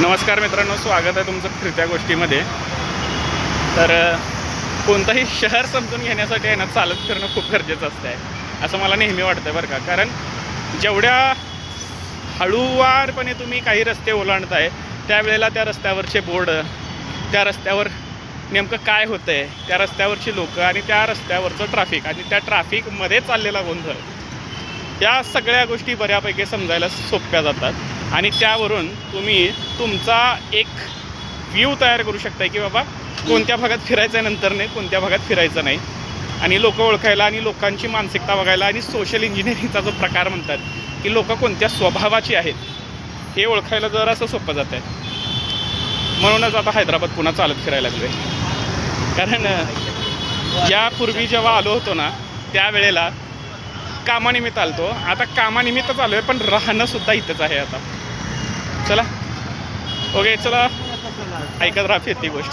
नमस्कार मित्रांनो, स्वागत आहे तुमचं फिरत्या गोष्टीमध्ये. तर कोणतंही शहर समजून घेण्यासाठी आहे ना, चालत फिरणं खूप गरजेचं असतं आहे असं मला नेहमी वाटतं बरं का. कारण जेवढ्या हळूवारपणे तुम्ही काही रस्ते ओलांडताय त्यावेळेला त्या रस्त्यावरचे बोर्ड, त्या रस्त्यावर नेमकं काय होतं आहे, त्या रस्त्यावरची लोकं आणि त्या रस्त्यावरचं ट्रॅफिक आणि त्या ट्रॅफिकमध्ये चाललेला गोंधळ, या सगळ्या गोष्टी बऱ्यापैकी समजायला सोप्या जातात. आणि त्यावरून तुम्ही तुमचा एक व्ह्यू तयार करू शकता की बाबा कोणत्या भागात फिरायचं आहे, नंतर नाही कोणत्या भागात फिरायचं नाही, आणि लोक ओळखायला आणि लोकांची मानसिकता बघायला आणि सोशल इंजिनिअरिंगचा जो प्रकार म्हणतात की लोक कोणत्या स्वभावाची आहेत हे ओळखायला जरासं सोपं जातं आहे. म्हणूनच आता हैदराबाद पुन्हा चालत फिरायला लागलो आहे. कारण यापूर्वी जेव्हा आलो होतो ना त्यावेळेला कामानिमित्त आलतो, आता कामानिमित्तच आलो आहे पण राहणंसुद्धा इथंच आहे आता. चला ओके, चला ऐकत राहा फिरती गोष्ट.